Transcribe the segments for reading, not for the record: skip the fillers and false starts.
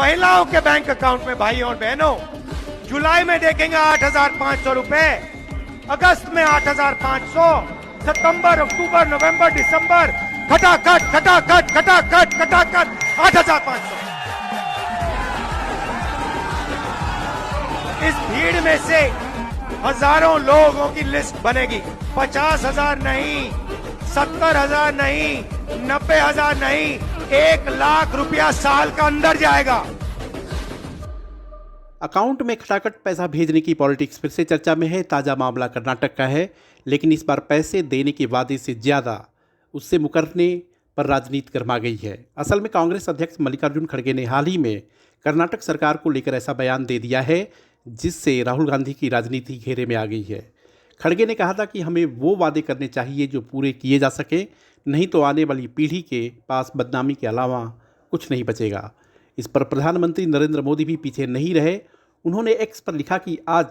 महिलाओं के bank account में भाई और बहनों जुलाई में देखेंगे 8,500 रुपए, अगस्त में 8,500, सितंबर, अक्टूबर, नवंबर, दिसंबर खटाखट खटाखट खटाखट खटाखट 8,500। इस भीड़ में से हजारों लोगों की लिस्ट बनेगी। 50,000 नहीं, 70,000 नहीं, 90,000 नहीं, 1,00,000 रुपया साल का अंदर जाएगा। अकाउंट में खटाखट पैसा भेजने की पॉलिटिक्स फिर से चर्चा में है। ताजा मामला कर्नाटक का है, लेकिन इस बार पैसे देने के वादे से ज्यादा उससे मुकरने पर राजनीति गरमा गई है। असल में कांग्रेस अध्यक्ष मल्लिकार्जुन खड़गे ने हाल ही में कर्नाटक सरकार को लेकर ऐसा बयान दे दिया है जिससे राहुल गांधी की राजनीति घेरे में आ गई है। खड़गे ने कहा था कि हमें वो वादे करने चाहिए जो पूरे किए जा सके, नहीं तो आने वाली पीढ़ी के पास बदनामी के अलावा कुछ नहीं बचेगा। इस पर प्रधानमंत्री नरेंद्र मोदी भी पीछे नहीं रहे। उन्होंने एक्स पर लिखा कि आज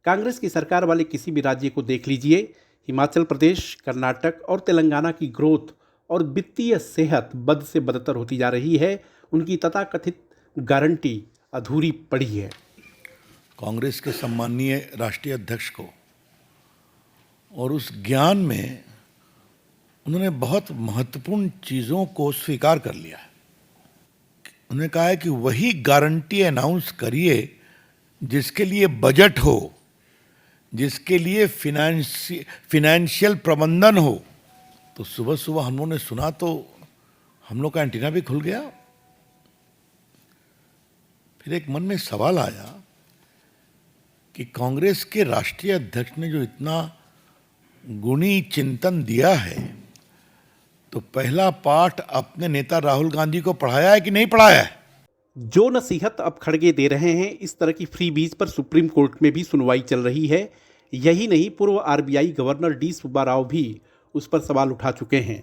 कांग्रेस की सरकार वाले किसी भी राज्य को देख लीजिए, हिमाचल प्रदेश, कर्नाटक और तेलंगाना की ग्रोथ और वित्तीय सेहत बद से बदतर होती जा रही है। उनकी तथाकथित गारंटी अधूरी पड़ी है। कांग्रेस के सम्माननीय राष्ट्रीय अध्यक्ष को और उस ज्ञान में उन्होंने बहुत महत्वपूर्ण चीज़ों को स्वीकार कर लिया है। उन्होंने कहा है कि वही गारंटी अनाउंस करिए जिसके लिए बजट हो, जिसके लिए फिनेंशियल प्रबंधन हो। तो सुबह सुबह हम लोगों ने सुना तो हम लोग का एंटीना भी खुल गया। फिर एक मन में सवाल आया कि कांग्रेस के राष्ट्रीय अध्यक्ष ने जो इतना गुणी चिंतन दिया है, तो पहला पाठ अपने नेता राहुल गांधी को पढ़ाया है कि नहीं पढ़ाया है? जो नसीहत अब खड़गे दे रहे हैं, इस तरह की फ्री बीज पर सुप्रीम कोर्ट में भी सुनवाई चल रही है। यही नहीं, पूर्व RBI governor D Subba Rao भी उस पर सवाल उठा चुके हैं।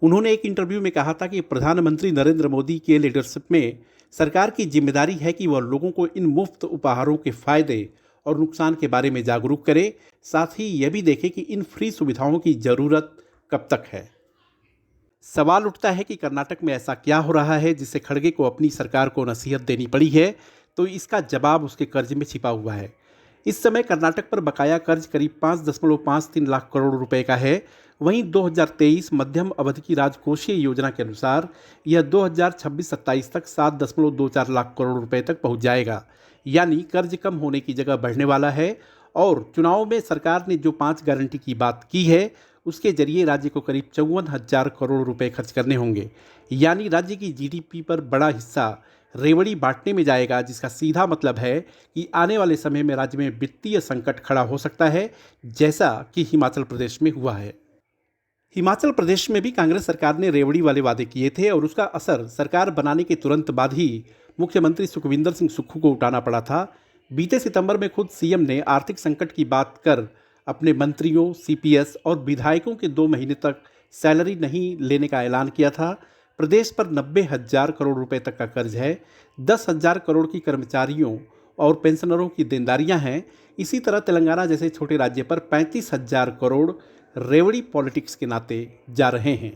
उन्होंने एक इंटरव्यू में कहा था कि प्रधानमंत्री नरेंद्र मोदी के लीडरशिप में सरकार की जिम्मेदारी है कि वह लोगों को इन मुफ्त उपहारों के फायदे और नुकसान के बारे में जागरूक करे, साथ ही यह भी देखे कि इन फ्री सुविधाओं की जरूरत कब तक है। सवाल उठता है कि कर्नाटक में ऐसा क्या हो रहा है जिससे खड़गे को अपनी सरकार को नसीहत देनी पड़ी है, तो इसका जवाब उसके कर्ज में छिपा हुआ है। इस समय कर्नाटक पर बकाया कर्ज करीब 5.53 लाख करोड़ रुपए का है। वहीं 2023 मध्यम अवधि की राजकोषीय योजना के अनुसार यह 2026-27 तक 7.24 लाख करोड़ रुपए तक पहुंच जाएगा। यानी कर्ज कम होने की जगह बढ़ने वाला है। और चुनाव में सरकार ने जो 5 गारंटी की बात की है, उसके जरिए राज्य को करीब 54,000 करोड़ रुपए खर्च करने होंगे। यानी राज्य की जीडीपी पर बड़ा हिस्सा रेवड़ी बांटने में जाएगा, जिसका सीधा मतलब है कि आने वाले समय में राज्य में वित्तीय संकट खड़ा हो सकता है, जैसा कि हिमाचल प्रदेश में हुआ है। हिमाचल प्रदेश में भी कांग्रेस सरकार ने रेवड़ी वाले वादे किए थे और उसका असर सरकार बनाने के तुरंत बाद ही मुख्यमंत्री सुखविंदर सिंह सुक्खू को उठाना पड़ा था। बीते सितंबर में खुद सीएम ने आर्थिक संकट की बात कर अपने मंत्रियों, सीपीएस और विधायकों के 2 महीने तक सैलरी नहीं लेने का ऐलान किया था। प्रदेश पर 90,000 करोड़ रुपए तक का कर्ज है। 10,000 करोड़ की कर्मचारियों और पेंशनरों की देनदारियां हैं। इसी तरह तेलंगाना जैसे छोटे राज्य पर 35,000 करोड़ रेवड़ी पॉलिटिक्स के नाते जा रहे हैं।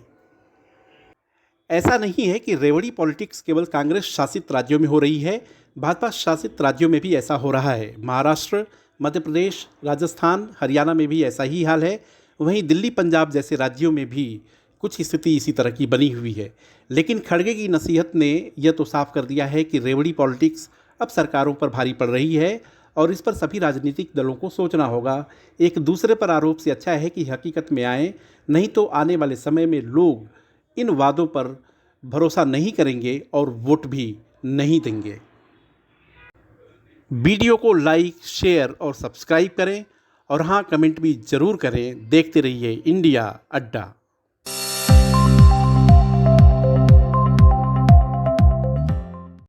ऐसा नहीं है कि रेवड़ी पॉलिटिक्स केवल कांग्रेस शासित राज्यों में हो रही है, भाजपा शासित राज्यों में भी ऐसा हो रहा है। महाराष्ट्र, मध्य प्रदेश, राजस्थान, हरियाणा में भी ऐसा ही हाल है। वहीं दिल्ली, पंजाब जैसे राज्यों में भी कुछ स्थिति इसी तरह की बनी हुई है। लेकिन खड़गे की नसीहत ने यह तो साफ कर दिया है कि रेवड़ी पॉलिटिक्स अब सरकारों पर भारी पड़ रही है और इस पर सभी राजनीतिक दलों को सोचना होगा। एक दूसरे पर आरोप से अच्छा है कि हकीकत में आए, नहीं तो आने वाले समय में लोग इन वादों पर भरोसा नहीं करेंगे और वोट भी नहीं देंगे। वीडियो को लाइक, शेयर और सब्सक्राइब करें और हाँ, कमेंट भी ज़रूर करें। देखते रहिए इंडिया अड्डा।